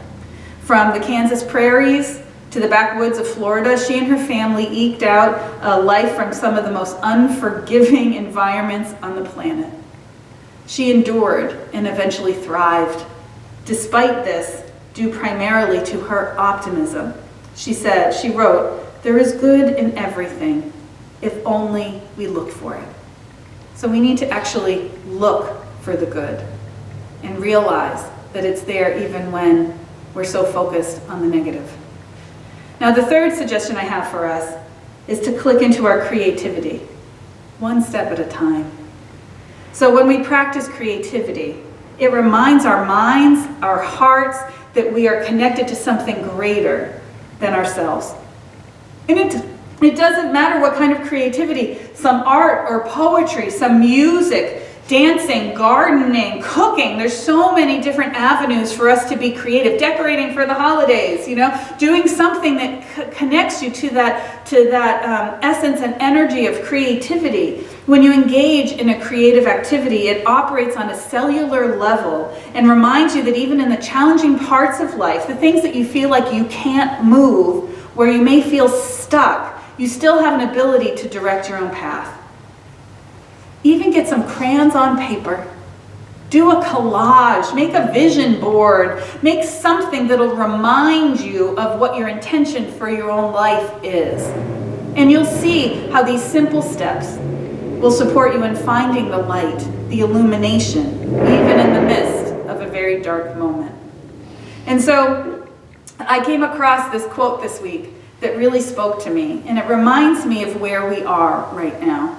From the Kansas prairies to the backwoods of Florida, she and her family eked out a life from some of the most unforgiving environments on the planet. She endured and eventually thrived. Despite this, due primarily to her optimism, she wrote, "There is good in everything, if only we look for it." So we need to actually look for the good and realize that it's there even when we're so focused on the negative. Now, the third suggestion I have for us is to click into our creativity, one step at a time. So when we practice creativity, it reminds our minds, our hearts, that we are connected to something greater than ourselves. And it doesn't matter what kind of creativity, some art or poetry, some music, dancing, gardening, cooking. There's so many different avenues for us to be creative. Decorating for the holidays, doing something that connects you to that essence and energy of creativity. When you engage in a creative activity, it operates on a cellular level and reminds you that even in the challenging parts of life, the things that you feel like you can't move, where you may feel stuck, you still have an ability to direct your own path. Even get some crayons on paper. Do a collage. Make a vision board. Make something that'll remind you of what your intention for your own life is. And you'll see how these simple steps will support you in finding the light, the illumination, even in the midst of a very dark moment. And so I came across this quote this week that really spoke to me, and it reminds me of where we are right now.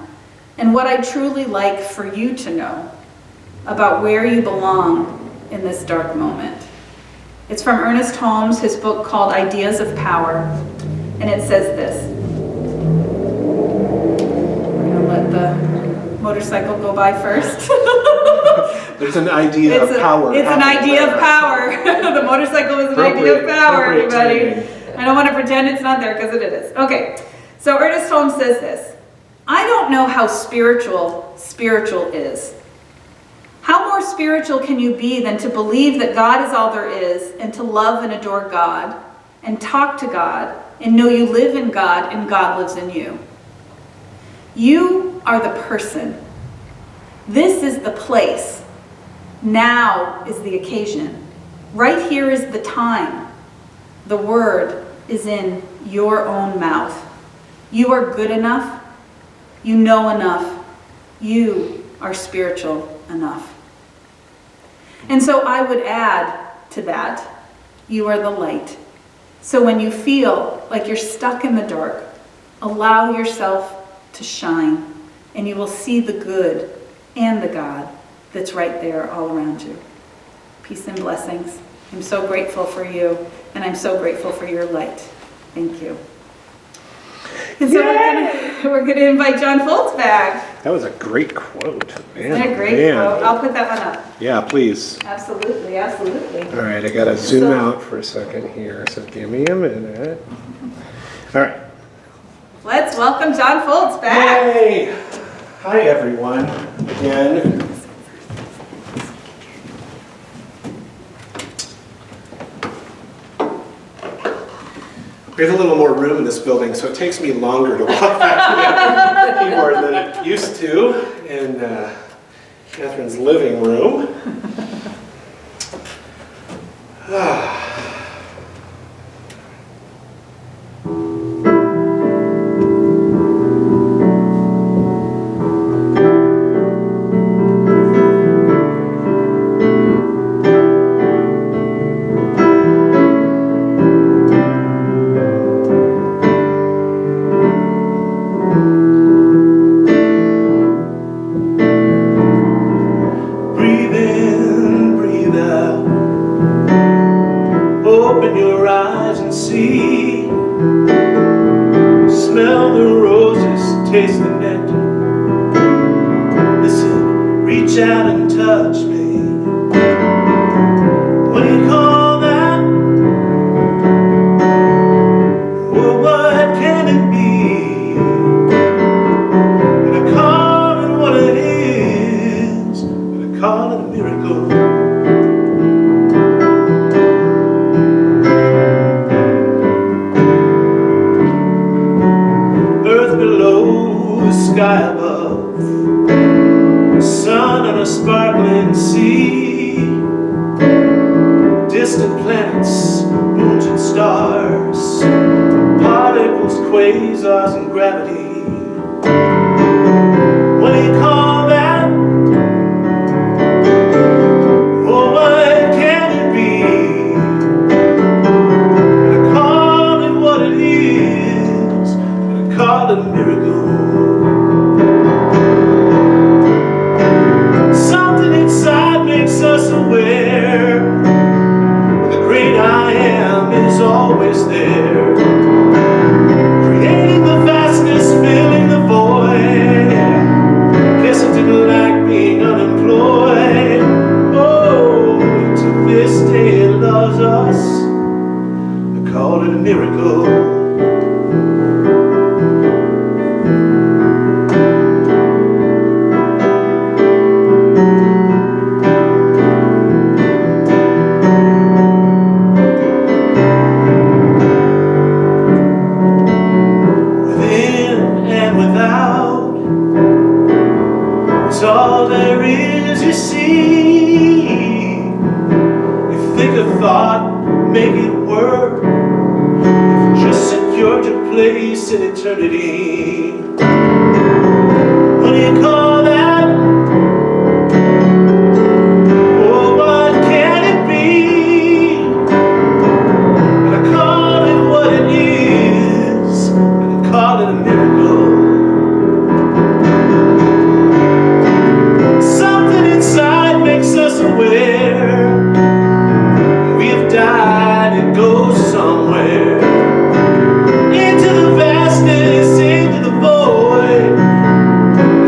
And what I truly like for you to know about where you belong in this dark moment. It's from Ernest Holmes, his book called Ideas of Power, and it says this. We're going to let the motorcycle go by first. There's an idea of power. It's an idea of power. The motorcycle is an idea of power, everybody. I don't want to pretend it's not there because it is. Okay, so Ernest Holmes says this. I don't know how spiritual is. How more spiritual can you be than to believe that God is all there is, and to love and adore God, and talk to God, and know you live in God and God lives in you? You are the person. This is the place. Now is the occasion. Right here is the time. The word is in your own mouth. You are good enough. You know enough. You are spiritual enough. And so I would add to that, you are the light. So when you feel like you're stuck in the dark, allow yourself to shine, and you will see the good and the God that's right there all around you. Peace and blessings. I'm so grateful for you, and I'm so grateful for your light. Thank you. And so we're going to invite John Fultz back. That was a great quote. Man, Isn't that a great quote? I'll put that one up. Yeah, please. Absolutely, absolutely. All right, I got to zoom out for a second here, so give me a minute. All right. Let's welcome John Fultz back. Hey! Hi, everyone. Again. We have a little more room in this building, so it takes me longer to walk back to the keyboard than it used to in Catherine's living room. your eyes and see. Smell the roses, taste the nectar. Listen, reach out and touch me. What do you call that? Well, what can it be? And I call it what it is, and I call it a miracle. Earth below, the sky above, sun on a sparkling sea, distant planets, moons and stars, particles, quasars and gravity. What do you call that? Oh, what can it be? And I call it what it is, and I call it a miracle. Something inside makes us aware the great I am is always there, creating the vastness, filling the void. Guess I didn't like being unemployed. Oh, to this day it loves us. I call it a miracle. All there is, you see. You think a thought, make it work. You've just secured your place in eternity. What do you call that? Oh, what can it be? And I call it what it is, and I call it a miracle. Makes us aware we have died and go somewhere into the vastness, into the void.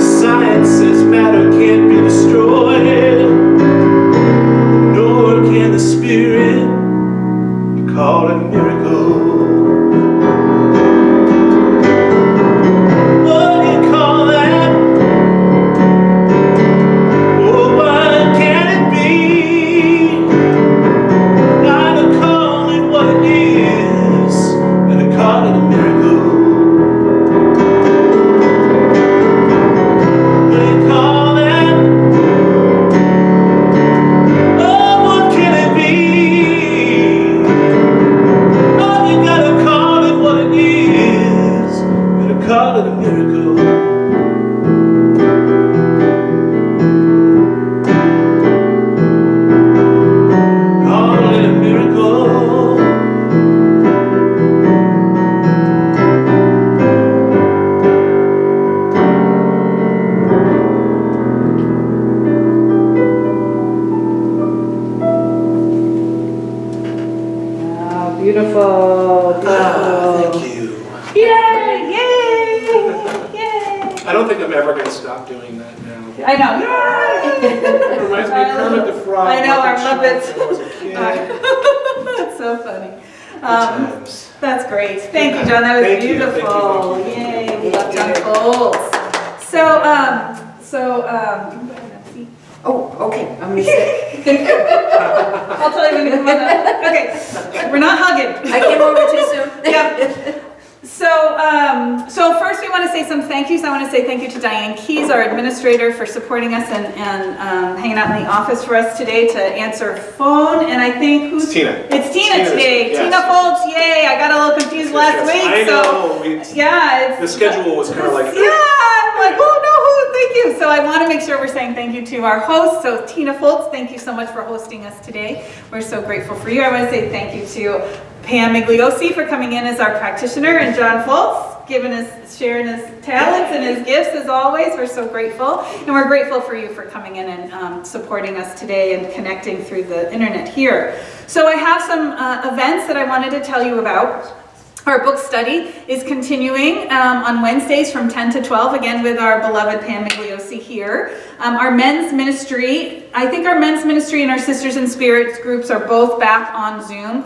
Science says matter can't be destroyed, nor can the spirit. We call it a miracle. Beautiful, beautiful. Thank you. Yay, yay, yay. I don't think I'm ever going to stop doing that now. I know. It reminds me of Kermit the Frog. I know, our Muppet Muppets. Show when I was a kid. That's so funny. Good times. That's great. Thank you, John. That was Thank you, beautiful. thank you, thank you. Yay, we love John Foltz. So, Oh, okay, I'm gonna sit. I'll tell you when to come on up. Okay, we're not hugging. I came over too soon. Yeah. So first we want to say some thank yous. I want to say thank you to Diane Keys, our administrator, for supporting us and hanging out in the office for us today to answer phone. And I think who's It's Tina. It's Tina today. Yes. Tina Foltz. Yay! I got a little confused last week. I know. Yeah. The schedule was kind of like. Yeah. I'm like, oh no, thank you. So I want to make sure we're saying thank you to our host. So Tina Foltz, thank you so much for hosting us today. We're so grateful for you. I want to say thank you to Pam Migliozzi for coming in as our practitioner, and John Foltz. giving us, sharing his talents and his gifts as always. We're so grateful. And we're grateful for you for coming in and supporting us today and connecting through the internet here. So I have some events that I wanted to tell you about. Our book study is continuing on Wednesdays from 10 to 12, again with our beloved Pam Migliozzi here. Our men's ministry, I think our men's ministry and our Sisters in Spirits groups are both back on Zoom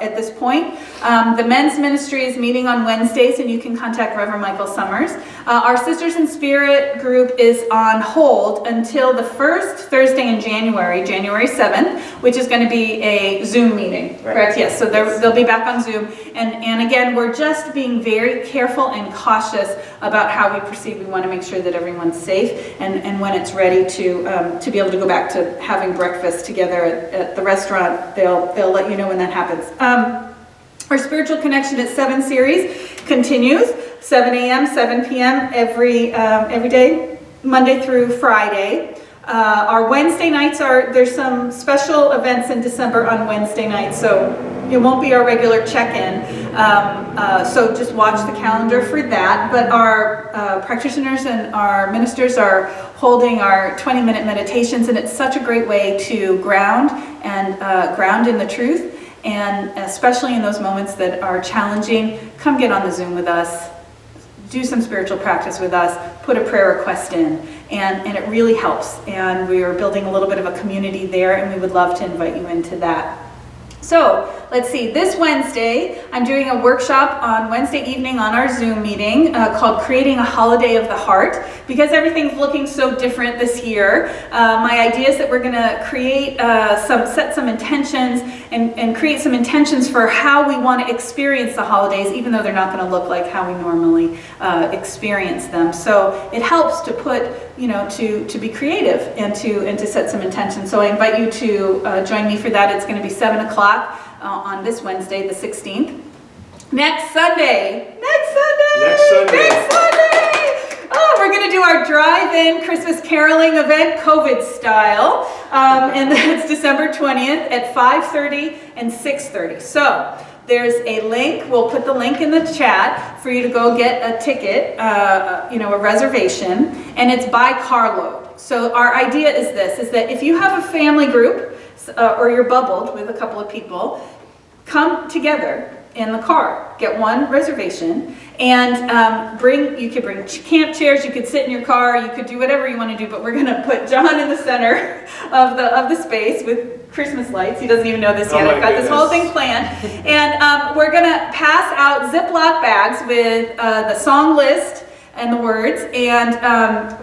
at this point. The men's ministry is meeting on Wednesdays, and you can contact Reverend Michael Summers. Our Sisters in Spirit group is on hold until the first Thursday in January, January 7th, which is going to be a Zoom meeting, correct? Yes, so they'll be back on Zoom. And again, we're just being very careful and cautious about how we proceed. We want to make sure that everyone's safe, and when it's ready to be able to go back to having breakfast together at the restaurant, they'll let you know when that happens. Our Spiritual Connection at 7 series continues, 7 a.m., 7 p.m. every day, Monday through Friday. Our Wednesday nights there's some special events in December on Wednesday nights, so it won't be our regular check-in. So just watch the calendar for that. But our practitioners and our ministers are holding our 20-minute meditations, and it's such a great way to ground in the truth. And especially in those moments that are challenging, come get on the Zoom with us, do some spiritual practice with us, put a prayer request in, and it really helps. And we are building a little bit of a community there, and we would love to invite you into that. So let's see, this Wednesday, I'm doing a workshop on Wednesday evening on our Zoom meeting called Creating a Holiday of the Heart, because everything's looking so different this year. My idea is that we're going to create set some intentions and create some intentions for how we want to experience the holidays, even though they're not going to look like how we normally experience them. So it helps to put, to be creative and to set some intentions. So I invite you to join me for that. It's going to be 7 o'clock on this Wednesday, the 16th. Next Sunday. Oh, we're going to do our drive-in Christmas caroling event, COVID style, and that's December 20th at 5:30 and 6:30. So there's a link. We'll put the link in the chat for you to go get a ticket, a reservation, and it's by carload. So our idea is that if you have a family group or you're bubbled with a couple of people, come together in the car, get one reservation, and you could bring camp chairs, you could sit in your car, you could do whatever you want to do, but we're going to put John in the center of the space with Christmas lights. He doesn't even know this yet. I've got this whole thing planned. And we're going to pass out Ziploc bags with the song list and the words, and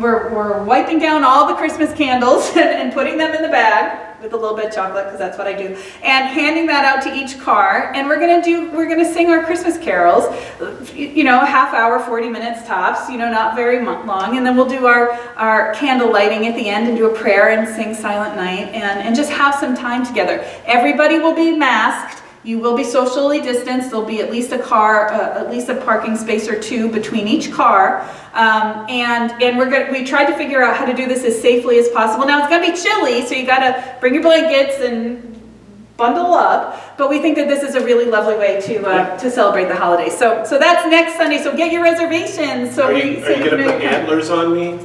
we're wiping down all the Christmas candles and putting them in the bag with a little bit of chocolate, because that's what I do, and handing that out to each car. And we're gonna sing our Christmas carols, a half hour, 40 minutes tops, not very long, and then we'll do our candle lighting at the end and do a prayer and sing Silent Night and just have some time together. Everybody will be masked. You will be socially distanced. There'll be at least a parking space or two between each car. And we tried to figure out how to do this as safely as possible. Now it's gonna be chilly, so you gotta bring your blankets and bundle up. But we think that this is a really lovely way to celebrate the holidays. So that's next Sunday. So get your reservations. Are you gonna put antlers on me?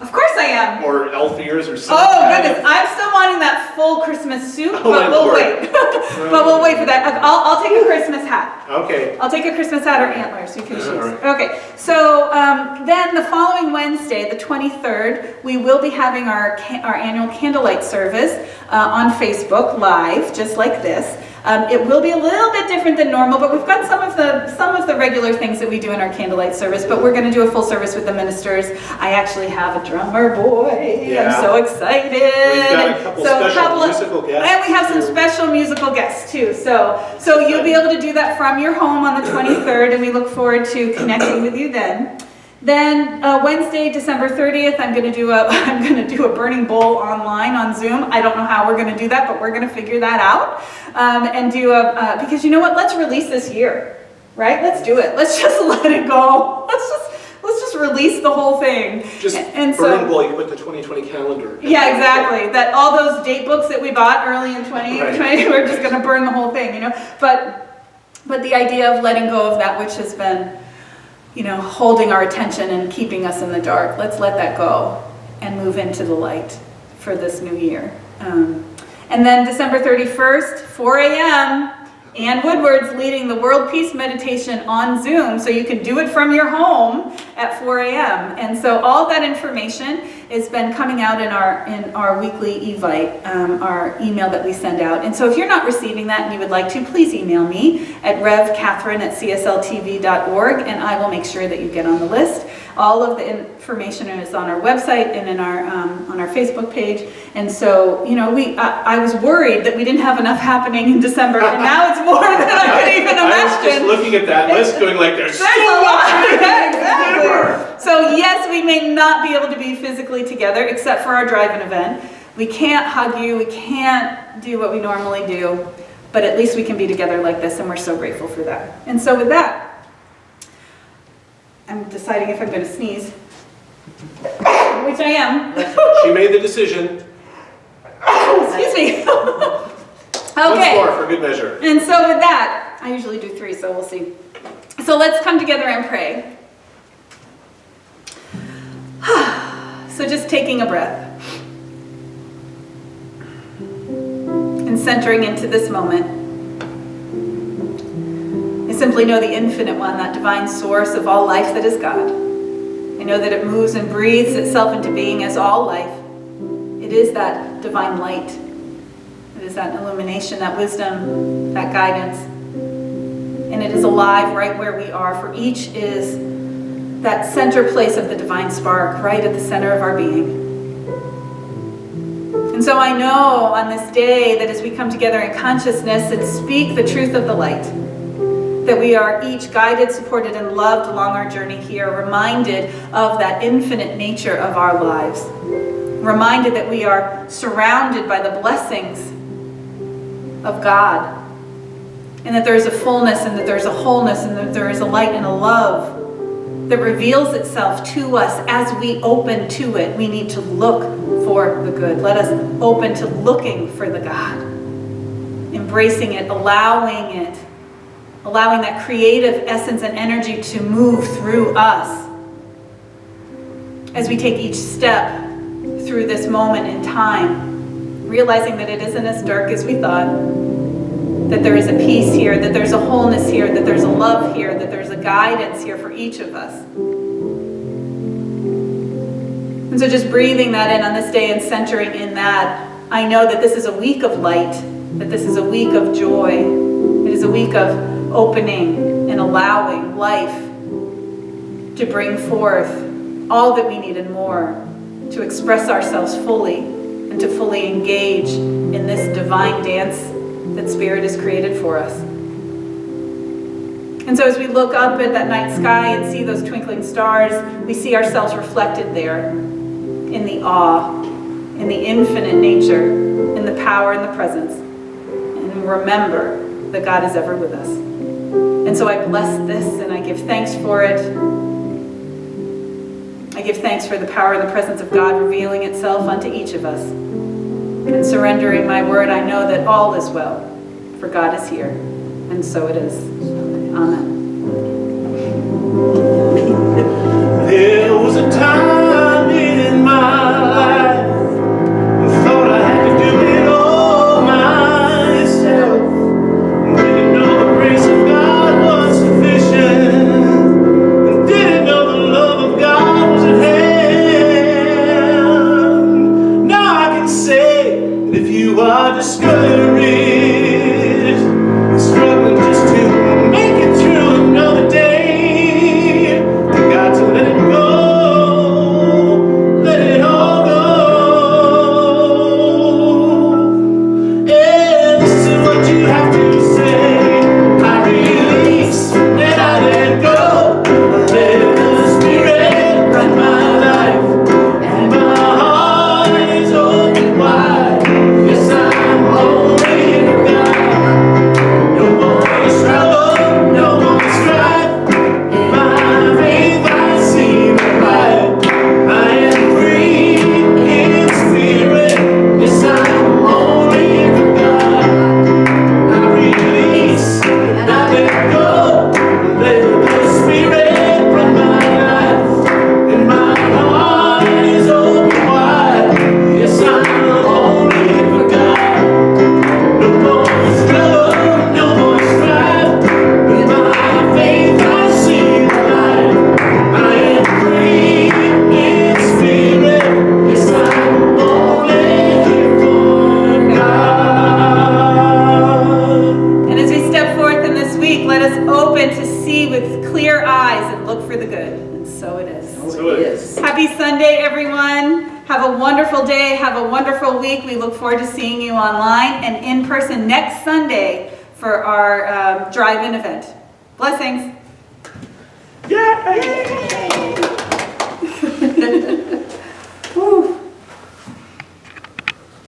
Of course I am. Or elf ears or something? Oh goodness, I'm still wanting that full Christmas suit, but we'll wait. But we'll wait for that. I'll take a Christmas hat. Okay. I'll take a Christmas hat or antlers. You can choose. Right. Okay. So then the following Wednesday, the 23rd, we will be having our annual candlelight service on Facebook Live, just like this. It will be a little bit different than normal, but we've got some of the regular things that we do in our candlelight service, but we're going to do a full service with the ministers. I actually have a drummer boy. Yeah. I'm so excited. We've got a couple special musical guests. And we have some special musical guests too. So you'll be able to do that from your home on the 23rd, and we look forward to connecting with you then. Then Wednesday, December 30th, I'm going to do a burning bowl online on Zoom. I don't know how we're going to do that, but we're going to figure that out and do because you know what? Let's release this year, right? Let's do it. Let's just let it go. Let's just release the whole thing. Burning bowl. You put the 2020 calendar. Yeah, exactly. That all those date books that we bought early in 2020, right. We're just going to burn the whole thing, But the idea of letting go of that which has been holding our attention and keeping us in the dark. Let's let that go and move into the light for this new year. And then December 31st, 4 a.m., Ann Woodward's leading the World Peace Meditation on Zoom, so you can do it from your home at 4 a.m. And so all that information has been coming out in our weekly Evite, our email that we send out. And so if you're not receiving that and you would like to, please email me at revkatherine@csltv.org, and I will make sure that you get on the list. All of the information is on our website and in on our Facebook page. And so, I was worried that we didn't have enough happening in December, and now it's more than I could even imagine. I was just looking at that list going like, there's so a much lot. to do. Yeah, exactly. So yes, we may not be able to be physically together except for our drive-in event. We can't hug you, we can't do what we normally do, but at least we can be together like this, and we're so grateful for that. And so with that, I'm deciding if I'm going to sneeze, which I am. She made the decision. Excuse me. Once Okay. more for good measure. And so with that, I usually do 3, so we'll see. So let's come together and pray. So just taking a breath and centering into this moment. I simply know the infinite one, that divine source of all life that is God. I know that it moves and breathes itself into being as all life. It is that divine light. It is that illumination, that wisdom, that guidance. And it is alive right where we are, for each is that center place of the divine spark, right at the center of our being. And so I know on this day that as we come together in consciousness and speak the truth of the light, that we are each guided, supported, and loved along our journey here, reminded of that infinite nature of our lives, reminded that we are surrounded by the blessings of God, and that there is a fullness, and that there's a wholeness, and that there is a light and a love that reveals itself to us as we open to it. We need to look for the good. Let us open to looking for the God, embracing it, allowing that creative essence and energy to move through us as we take each step through this moment in time, realizing that it isn't as dark as we thought, that there is a peace here, that there's a wholeness here, that there's a love here, that there's a guidance here for each of us. And so just breathing that in on this day and centering in that, I know that this is a week of light, that this is a week of joy. It is a week of opening and allowing life to bring forth all that we need and more, to express ourselves fully and to fully engage in this divine dance that Spirit has created for us. And so as we look up at that night sky and see those twinkling stars, we see ourselves reflected there in the awe, in the infinite nature, in the power and the presence. And remember that God is ever with us. And so I bless this and I give thanks for it. I give thanks for the power and the presence of God revealing itself unto each of us. And surrendering my word, I know that all is well, for God is here. And so it is. Amen. There was a time in my life I thought I had to do it all myself. Didn't know the grace of God was sufficient, and didn't know the love of God was at hand. Now I can say that if you are discouraged, struggling just to make it through another day, wonderful day. Have a wonderful week. We look forward to seeing you online and in person next Sunday for our drive-in event. Blessings. Yay!